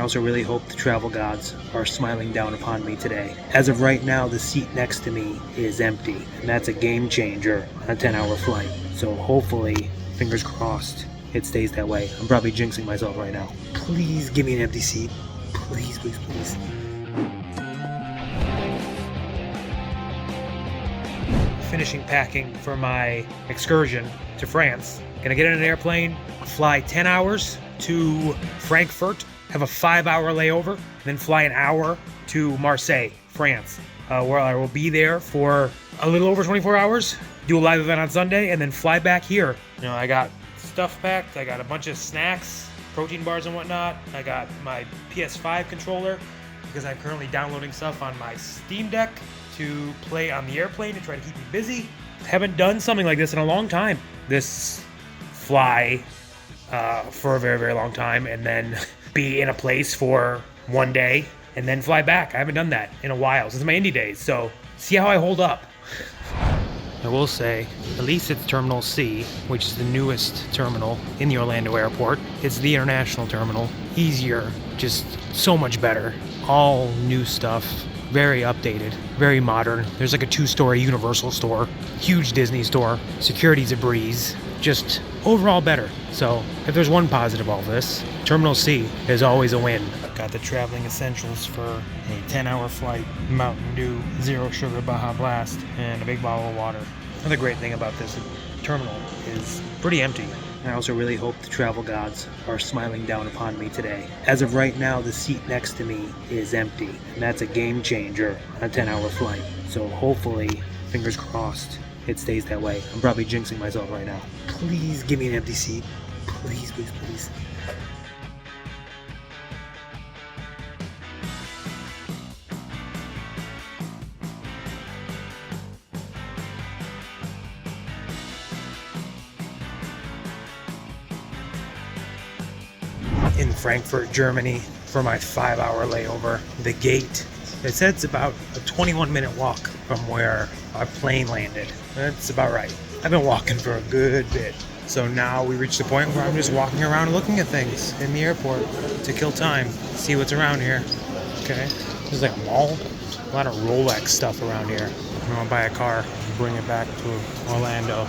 I also really hope the travel gods are smiling down upon me today. As of right now, the seat next to me is empty, and that's a game changer on a 10-hour flight. So hopefully, fingers crossed, it stays that way. I'm probably jinxing myself right now. Please give me an empty seat. Please, please, please. Finishing packing for my excursion to France. Gonna get in an airplane, fly 10 hours to Frankfurt, have a 5-hour layover, then fly an hour to Marseille, France, where I will be there for a little over 24 hours, do a live event on Sunday, and then fly back here. You know, I got stuff packed, I got a bunch of snacks, protein bars and whatnot. I got my PS5 controller because I'm currently downloading stuff on my Steam Deck to play on the airplane to try to keep me busy. Haven't done something like this in a long time. This fly for a very, very long time and then be in a place for one day and then fly back. I haven't done that in a while, since my indie days, so see how I hold up. I will say, at least it's Terminal C, which is the newest terminal in the Orlando airport. It's the international terminal. Easier, just so much better. All new stuff. Very updated, very modern. There's like a 2-story Universal store, huge Disney store. Security's a breeze, just overall better. So if there's one positive of all this, Terminal C is always a win. Got the traveling essentials for a 10-hour flight, Mountain Dew, Zero Sugar Baja Blast, and a big bottle of water. Another great thing about this terminal is pretty empty. I also really hope the travel gods are smiling down upon me today. As of right now, the seat next to me is empty, and that's a game changer on a 10-hour flight. So hopefully, fingers crossed, it stays that way. I'm probably jinxing myself right now. Please give me an empty seat. Please, please, please. In Frankfurt, Germany, for my 5-hour layover. The gate, it said it's about a 21-minute walk from where our plane landed. That's about right. I've been walking for a good bit. So now we reached the point where I'm just walking around and looking at things in the airport to kill time, see what's around here. Okay, there's like a mall, a lot of Rolex stuff around here. I'm gonna buy a car and bring it back to Orlando.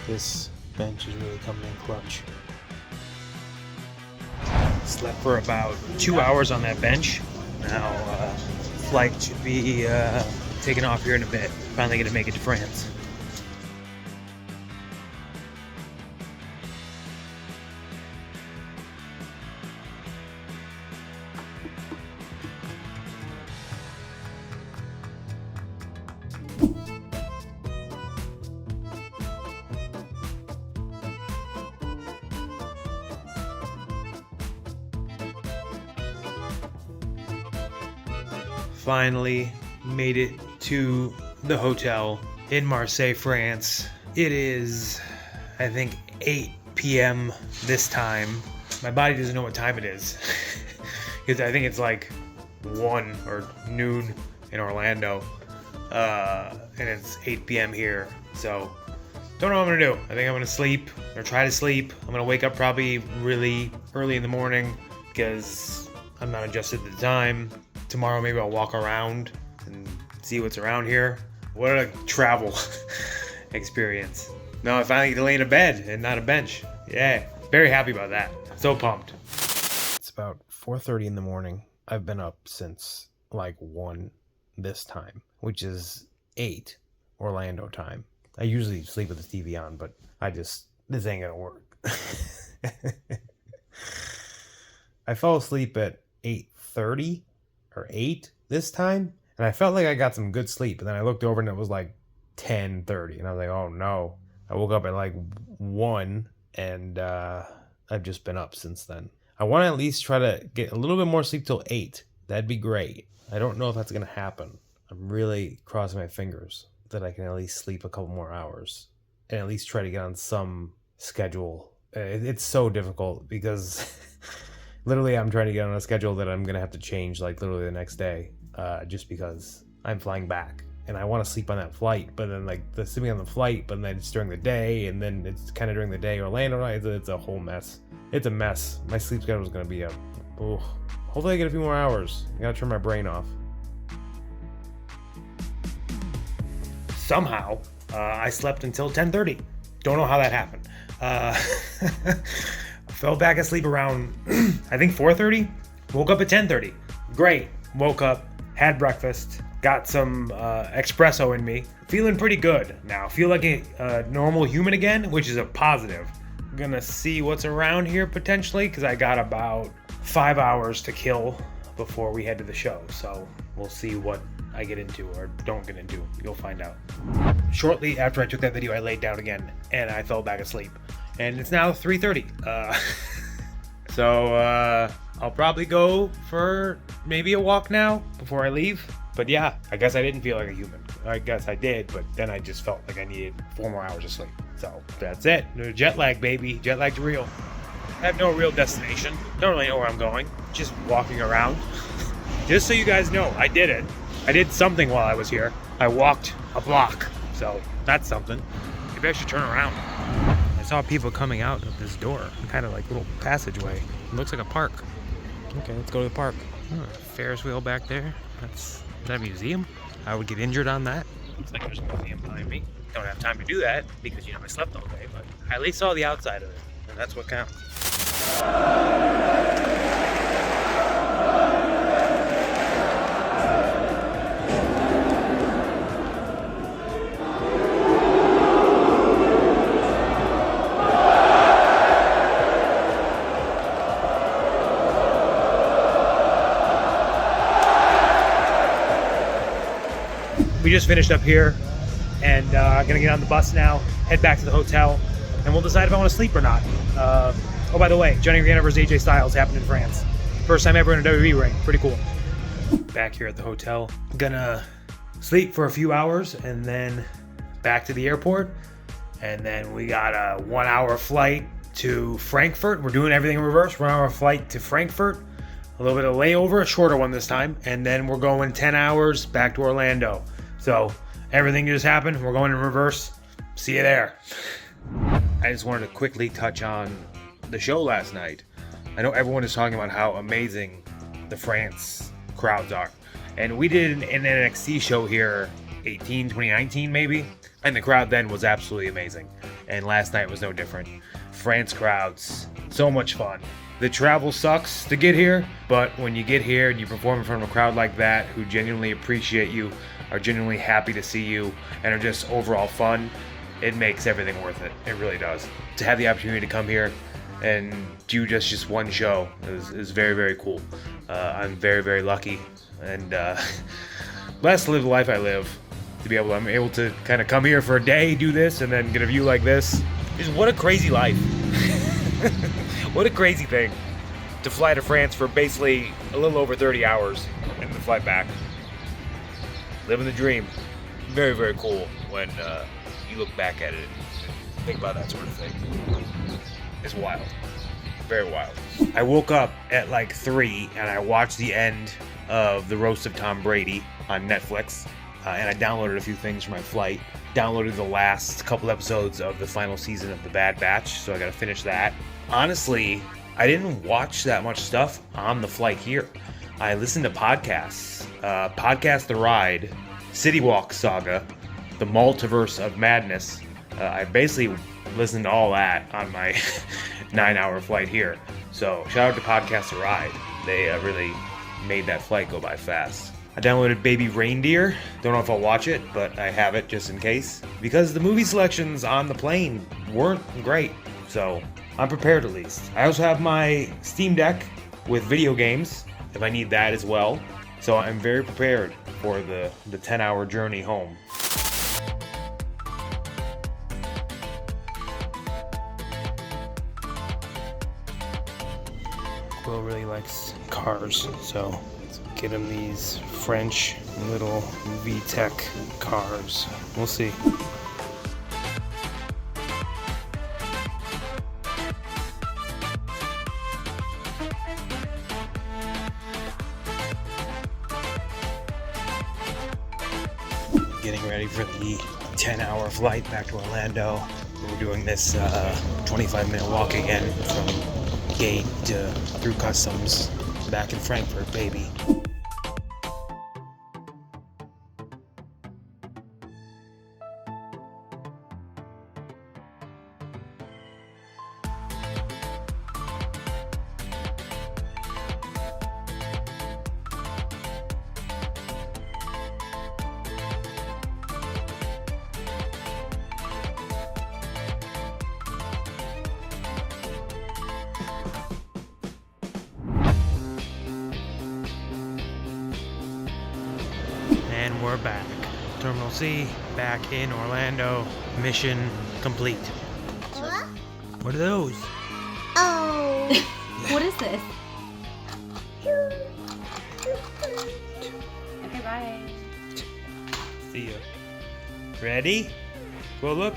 This bench is really coming in clutch. Slept for about 2 hours on that bench. Now, flight should be taking off here in a bit. Finally gonna make it to France. Finally made it to the hotel in Marseille, France. It is, I think, 8 p.m. this time. My body doesn't know what time it is. Because I think it's like 1 or noon in Orlando. And it's 8 p.m. here. So, don't know what I'm gonna do. I think I'm gonna sleep, or try to sleep. I'm gonna wake up probably really early in the morning because I'm not adjusted to the time. Tomorrow maybe I'll walk around and see what's around here. What a travel experience. Now I finally get to lay in a bed and not a bench. Yeah, very happy about that. So pumped. It's about 4:30 in the morning. I've been up since like 1 this time, which is 8 Orlando time. I usually sleep with the TV on, but this ain't gonna work. I fell asleep at 8:30 or 8 this time, and I felt like I got some good sleep, and then I looked over and it was like 10:30, and I was like, oh no. I woke up at like 1, and I've just been up since then. I want to at least try to get a little bit more sleep till 8. That'd be great. I don't know if that's gonna happen. I'm really crossing my fingers that I can at least sleep a couple more hours and at least try to get on some schedule. It's so difficult because Literally, I'm trying to get on a schedule that I'm going to have to change like literally the next day, just because I'm flying back. And I want to sleep on that flight, but then like the sleeping on the flight, but then it's during the day, and then it's kind of during the day Orlando. It's a whole mess. It's a mess. My sleep schedule is going to be a... Oh, hopefully I get a few more hours. I got to turn my brain off. Somehow, I slept until 10:30. Don't know how that happened. Fell back asleep around, I think 4:30. Woke up at 10:30. Great. Woke up, had breakfast, got some espresso in me. Feeling pretty good now. Feel like a normal human again, which is a positive. I'm gonna see what's around here potentially, because I got about 5 hours to kill before we head to the show. So we'll see what I get into or don't get into. You'll find out. Shortly after I took that video, I laid down again and I fell back asleep. And it's now 3:30. So I'll probably go for maybe a walk now before I leave. But yeah, I guess I didn't feel like a human. I guess I did, but then I just felt like I needed 4 more hours of sleep. So that's it. Jet lag, baby. Jet lag's real. I have no real destination. Don't really know where I'm going. Just walking around. Just so you guys know, I did it. I did something while I was here. I walked a block. So that's something. Maybe I should turn around. I saw people coming out of this door. Kind of like a little passageway. It looks like a park. Okay, let's go to the park. Oh, Ferris wheel back there. Is that a museum? I would get injured on that. Looks like there's a museum behind me. Don't have time to do that because, I slept all day, but I at least saw the outside of it, and that's what counts. We just finished up here and gonna get on the bus now, head back to the hotel, and we'll decide if I want to sleep or not. Oh, by the way, Johnny Gargano vs. AJ Styles happened in France. First time ever in a WWE ring. Pretty cool. Back here at the hotel. Gonna sleep for a few hours and then back to the airport. And then we got a 1 hour flight to Frankfurt. We're doing everything in reverse. 1 hour flight to Frankfurt. A little bit of layover, a shorter one this time. And then we're going 10 hours back to Orlando. So everything just happened. We're going in reverse. See you there. I just wanted to quickly touch on the show last night. I know everyone is talking about how amazing the France crowds are. And we did an NXT show here, 2019 maybe. And the crowd then was absolutely amazing. And last night was no different. France crowds, so much fun. The travel sucks to get here, but when you get here and you perform in front of a crowd like that who genuinely appreciate you, are genuinely happy to see you, and are just overall fun, it makes everything worth it. It really does. To have the opportunity to come here and do just one show is very, very cool. I'm very, very lucky and blessed to live the life I live. I'm able to kind of come here for a day, do this, and then get a view like this. Just what a crazy life. What a crazy thing to fly to France for basically a little over 30 hours and then fly back. Living the dream. Very, very cool when you look back at it and think about that sort of thing. It's wild. Very wild. I woke up at like 3 and I watched the end of The Roast of Tom Brady on Netflix. And I downloaded a few things for my flight. Downloaded the last couple episodes of the final season of The Bad Batch, so I gotta finish that. Honestly, I didn't watch that much stuff on the flight here. I listened to podcasts. Podcast The Ride, City Walk Saga, The Multiverse of Madness. I basically listened to all that on my 9-hour flight here. So shout out to Podcast The Ride. They really made that flight go by fast. I downloaded Baby Reindeer. Don't know if I'll watch it, but I have it just in case. Because the movie selections on the plane weren't great. So I'm prepared at least. I also have my Steam Deck with video games, if I need that as well. So I'm very prepared for the 10-hour journey home. Will really likes cars, so let's get him these French little VTEC cars. We'll see. getting ready for the 10-hour flight back to Orlando. We're doing this 25-minute walk again from gate through customs back in Frankfurt, baby. And we're back. Terminal C, back in Orlando. Mission complete. What? What are those? Oh. What is this? Okay, bye. See ya. Ready? Go look.